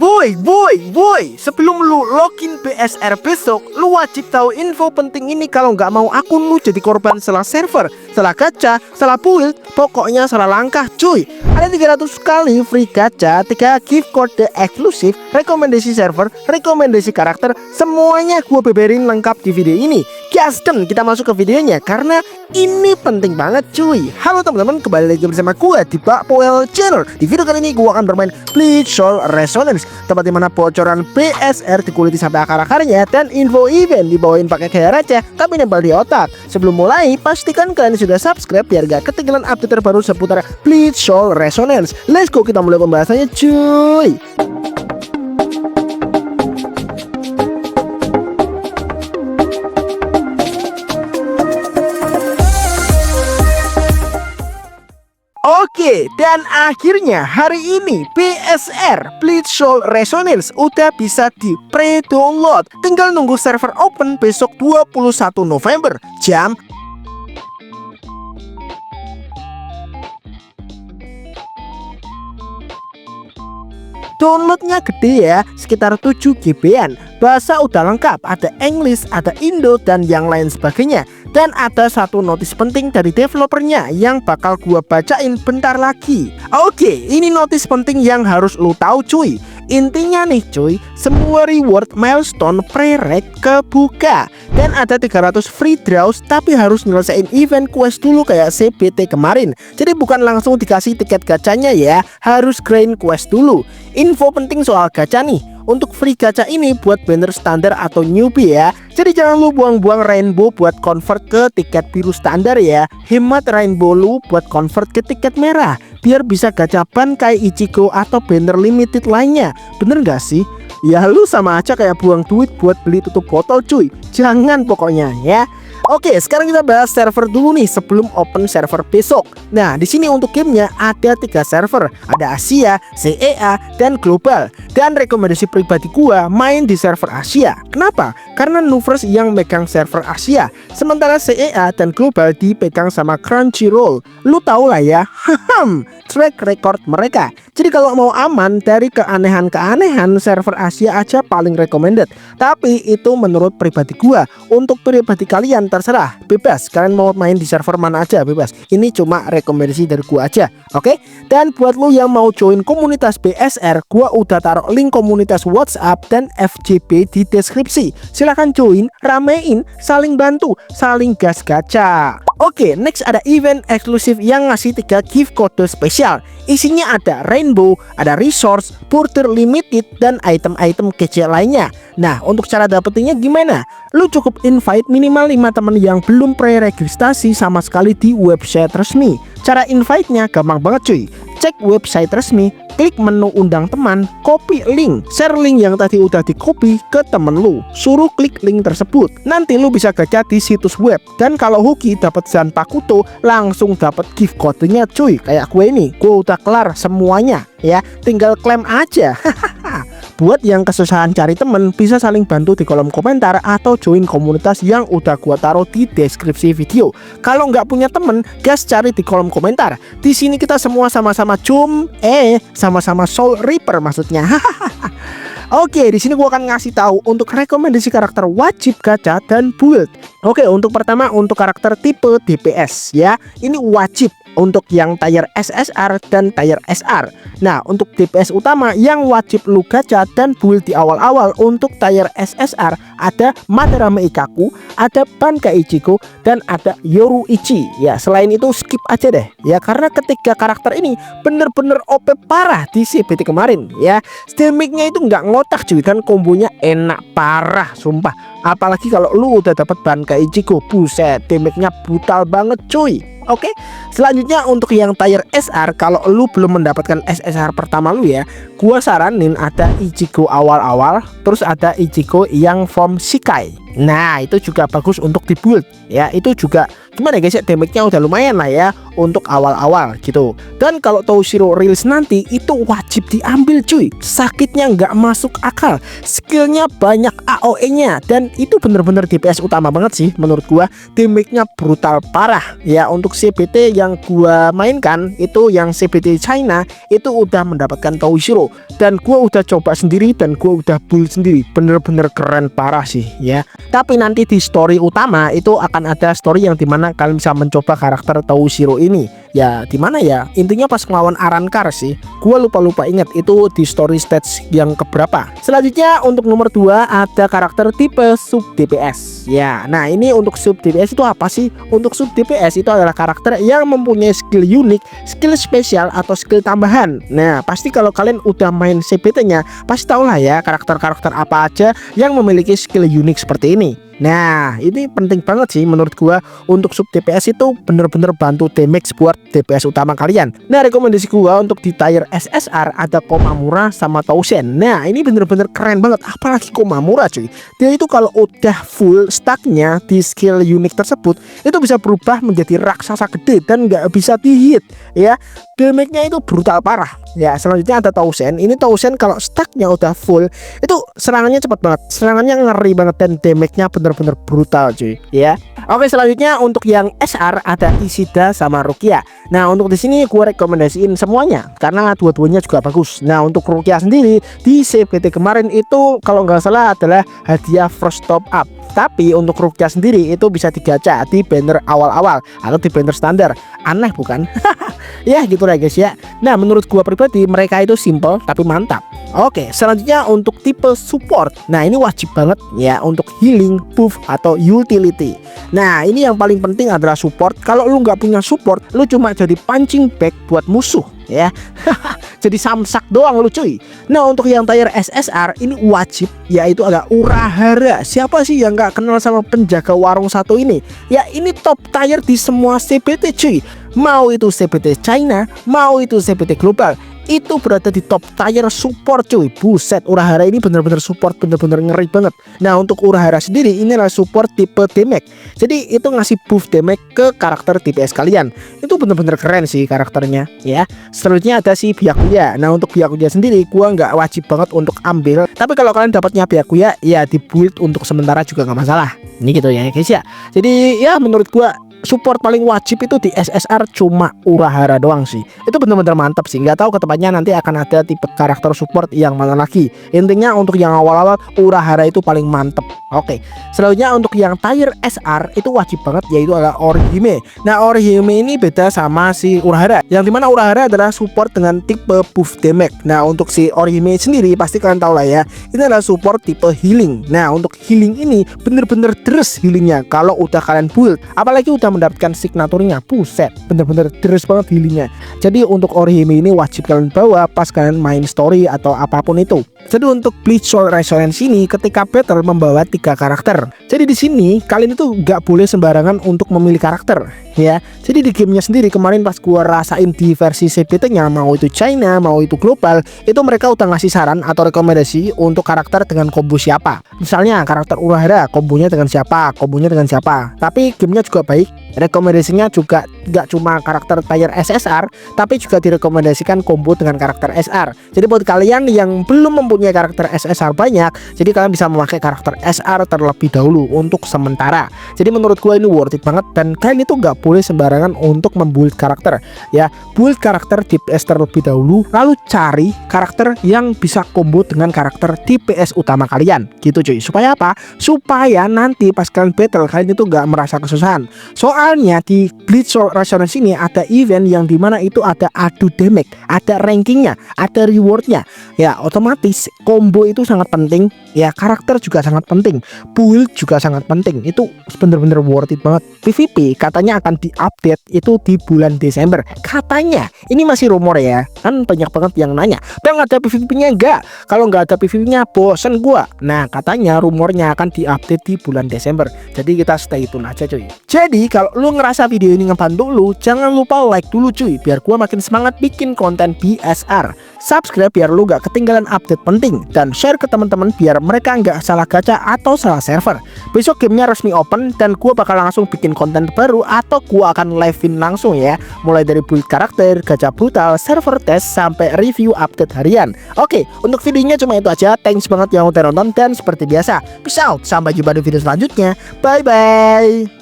Boy, sebelum lu login BSR besok, lu wajib tahu info penting ini kalau nggak mau akun lu jadi korban salah server, salah gacha, salah build, pokoknya salah langkah cuy. Ada 300 kali free gacha, 3 gift code eksklusif, rekomendasi server, rekomendasi karakter, semuanya gua beberin lengkap di video ini. Gasken, kita masuk ke videonya karena ini penting banget cuy. Halo teman-teman, kembali lagi bersama gua di Bakpoel Channel. Di video kali ini gua akan bermain Bleach Soul Resonance, tempat dimana bocoran BSR dikuliti sampai akar-akarnya dan info event dibawain pakai gaya receh tapi nempel di otak. Sebelum mulai, pastikan kalian sudah subscribe biar gak ketinggalan update terbaru seputar Bleach Soul Resonance. Let's go, kita mulai pembahasannya cuy. Oke, dan akhirnya hari ini BSR Bleach Soul Resonance udah bisa di pre-download. Tinggal nunggu server open besok 21 November jam downloadnya gede ya, sekitar 7 GB-an. Bahasa udah lengkap, ada English, ada Indo, dan yang lain sebagainya. Dan ada satu notis penting dari developernya yang bakal gua bacain bentar lagi. Oke, ini notis penting yang harus lu tahu cuy. Intinya nih cuy, semua reward milestone pre-reg kebuka. Dan ada 300 free draws, tapi harus nyelesain event quest dulu kayak CBT kemarin. Jadi bukan langsung dikasih tiket gacanya ya, harus grind quest dulu. Info penting soal gacha nih, untuk free gacha ini buat banner standar atau newbie ya. Jadi jangan lu buang-buang rainbow buat convert ke tiket biru standar ya. Hemat rainbow lu buat convert ke tiket merah, biar bisa gachapan kayak Ichigo atau banner limited lainnya. Bener gak sih? Ya lu sama aja kayak buang duit buat beli tutup botol cuy. Jangan pokoknya ya. Oke, sekarang kita bahas server dulu nih sebelum open server besok. Nah, di sini untuk gamenya ada 3 server, ada Asia, CEA, dan Global. Dan rekomendasi pribadi gua main di server Asia. Kenapa? Karena Nuvers yang megang server Asia, sementara CEA dan Global dipegang sama Crunchyroll. Lu tau lah ya, track record mereka. Jadi kalau mau aman dari keanehan-keanehan, server Asia aja paling recommended. Tapi itu menurut pribadi gua. Untuk pribadi kalian terserah, bebas, kalian mau main di server mana aja bebas. Ini cuma rekomendasi dari gua aja, oke? Dan buat lu yang mau join komunitas BSR, gua udah taruh link komunitas WhatsApp dan FJB di deskripsi. Silahkan join, ramein, saling bantu, saling gas gacha. Oke, next ada event eksklusif yang ngasih 3 gift code spesial. Isinya ada rainbow, ada resource, border limited, dan item-item kece lainnya. Nah, untuk cara dapetinnya gimana? Lu cukup invite minimal 5 temen yang belum pre-registrasi sama sekali di website resmi. Cara invite-nya gampang banget cuy. Cek website resmi, klik menu undang teman, copy link, share link yang tadi udah di copy ke temen lu, suruh klik link tersebut. Nanti lu bisa gacha di situs web. Dan kalau hoki dapat Zanpakuto, langsung dapat gift code-nya cuy. Kayak gue ini, gue udah kelar semuanya ya, tinggal klaim aja. Buat yang kesusahan cari temen, bisa saling bantu di kolom komentar atau join komunitas yang udah gua taruh di deskripsi video. Kalau nggak punya temen, gas cari di kolom komentar. Di sini kita semua sama-sama sama-sama Soul Reaper maksudnya. Oke, di sini gua akan ngasih tahu untuk rekomendasi karakter wajib gacha dan build. Oke, untuk pertama untuk karakter tipe DPS ya. Ini wajib untuk yang tier SSR dan tier SR. Nah, untuk DPS utama yang wajib lu gacha dan build di awal-awal untuk tier SSR ada Madarame Ikkaku, ada Bankai Ichigo, dan ada Yoruichi. Ya, selain itu skip aja deh ya, karena ketiga karakter ini bener-bener OP parah di CBT kemarin ya. Damage-nya itu nggak ngotak cuy, kan kombonya enak parah sumpah. Apalagi kalau lu udah dapat Bankai Ichigo, buset, damage-nya brutal banget cuy. Oke, selanjutnya untuk yang tier SR, kalau lu belum mendapatkan SSR pertama lu ya, gua saranin ada Ichigo awal-awal, terus ada Ichigo yang form Shikai. Nah, itu juga bagus untuk dibuild ya, itu juga gimana ya guys ya, damage-nya udah lumayan lah ya untuk awal-awal gitu. Dan kalau Toshiro rilis nanti itu wajib diambil cuy, sakitnya nggak masuk akal, skillnya banyak AOE-nya, dan itu bener-bener DPS utama banget sih menurut gua. Damage-nya brutal parah ya. Untuk CBT yang gua mainkan itu yang CBT China itu udah mendapatkan Toshiro, dan gua udah coba sendiri dan gua udah build sendiri, bener-bener keren parah sih ya. Tapi nanti di story utama itu akan ada story yang dimana kalian bisa mencoba karakter Toshiro ini ya. Dimana ya, intinya pas ngelawan Arrancar sih, gua lupa inget itu di story stage yang keberapa. Selanjutnya untuk nomor 2 ada karakter tipe sub DPS ya. Nah ini untuk sub DPS itu apa sih? Untuk sub DPS itu adalah karakter yang mempunyai skill unik, skill spesial atau skill tambahan. Nah pasti kalau kalian udah main CBT nya pasti tau lah ya karakter-karakter apa aja yang memiliki skill unik seperti ini. Nah ini penting banget sih menurut gua. Untuk sub DPS itu bener-bener bantu damage buat DPS utama kalian. Nah rekomendasi gua untuk di tier SSR ada Komamura sama Tousen. Nah ini bener-bener keren banget, apalagi Komamura cuy. Dia itu kalau udah full stacknya di skill unik tersebut itu bisa berubah menjadi raksasa gede dan nggak bisa dihit ya. Damage-nya itu brutal parah ya. Selanjutnya ada Tousen. Ini Tousen kalau stacknya udah full itu serangannya cepat banget, serangannya ngeri banget, dan damage-nya bener-bener brutal cuy ya. Oke, selanjutnya untuk yang SR ada Ishida sama Rukia. Nah untuk di sini gue rekomendasiin semuanya karena dua-duanya juga bagus. Nah untuk Rukia sendiri di CBT kemarin itu kalau nggak salah adalah hadiah first top up. Tapi untuk Rukia sendiri itu bisa digacha di banner awal-awal atau di banner standar. Aneh bukan? Ya gitu lah guys ya. Nah menurut gua pribadi mereka itu simple tapi mantap. Oke, selanjutnya untuk tipe support. Nah ini wajib banget ya untuk healing, buff atau utility. Nah ini yang paling penting adalah support. Kalau lu nggak punya support, lu cuma jadi punching bag buat musuh ya. Jadi samsak doang lu cuy. Nah untuk yang tier SSR ini wajib, yaitu ada Urahara. Siapa sih yang nggak kenal sama penjaga warung satu ini? Ya ini top tier di semua CBT cuy. Mau itu CBT China, mau itu CBT global, itu berada di top tier support cuy. Buset, Urahara ini bener-bener support, bener-bener ngeri banget. Nah untuk Urahara sendiri ini adalah support tipe damage. Jadi itu ngasih buff damage ke karakter DPS kalian. Itu bener-bener keren sih karakternya ya. Selanjutnya ada si Byakuya. Nah untuk Byakuya sendiri gua nggak wajib banget untuk ambil, tapi kalau kalian dapatnya Byakuya ya di build untuk sementara juga nggak masalah. Ini gitu ya guys ya. Jadi ya menurut gua support paling wajib itu di SSR cuma Urahara doang sih. Itu bener-bener mantap sih. Nggak tahu kedepannya nanti akan ada tipe karakter support yang mana lagi. Intinya untuk yang awal-awal Urahara itu paling mantep. Oke, selanjutnya untuk yang tier SR itu wajib banget, yaitu adalah Orihime. Nah Orihime ini beda sama si Urahara, yang dimana Urahara adalah support dengan tipe buff damage. Nah untuk si Orihime sendiri pasti kalian tahu lah ya, ini adalah support tipe healing. Nah untuk healing ini bener-bener deres healingnya kalau udah kalian build, apalagi udah mendapatkan signaturnya. Buset, bener-bener deres banget healingnya. Jadi untuk Orihime ini wajib kalian bawa pas kalian main story atau apapun itu. Jadi untuk Bleach Soul Resonance ini ketika battle membawa 3 karakter. Jadi di sini kalian itu nggak boleh sembarangan untuk memilih karakter ya. Jadi di gamenya sendiri kemarin pas gua rasain di versi CBT-nya, mau itu China mau itu global, itu mereka udah ngasih saran atau rekomendasi untuk karakter dengan combo siapa. Misalnya karakter Urahara kombonya dengan siapa, kombonya dengan siapa. Tapi gamenya juga baik, rekomendasinya juga nggak cuma karakter tier SSR, tapi juga direkomendasikan combo dengan karakter SR. Jadi buat kalian yang belum mempunyai karakter SSR banyak, jadi kalian bisa memakai karakter SR terlebih dahulu untuk sementara. Jadi menurut gue ini worth it banget, dan kalian itu nggak boleh sembarangan untuk membuild karakter ya. Build karakter DPS terlebih dahulu, lalu cari karakter yang bisa combo dengan karakter DPS utama kalian gitu cuy. Supaya apa? Supaya nanti pas kalian battle kalian itu nggak merasa kesusahan. Soalnya di Bleach Soul Resonance ini ada event yang dimana itu ada adu damage, ada rankingnya, ada rewardnya ya. Otomatis combo itu sangat penting ya, karakter juga sangat penting, build juga sangat penting. Itu bener-bener worth it banget. PvP katanya akan diupdate itu di bulan Desember katanya. Ini masih rumor ya, kan banyak banget yang nanya, bang ada PvP-nya enggak? Kalau nggak ada PvP-nya bosen gua. Nah katanya rumornya akan diupdate di bulan Desember. Jadi kita stay tune aja cuy. Jadi kalau lu ngerasa video ini ngebantu untuk lu, jangan lupa like dulu cuy, biar gua makin semangat bikin konten BSR. Subscribe biar lu gak ketinggalan update penting, dan share ke teman-teman biar mereka nggak salah gacha atau salah server. Besok gamenya resmi open dan gua bakal langsung bikin konten baru atau gua akan live-in langsung ya, mulai dari build karakter, gacha brutal, server test, sampai review update harian. Oke, untuk videonya cuma itu aja. Thanks banget yang udah nonton, dan seperti biasa, peace out, sampai jumpa di video selanjutnya. Bye bye.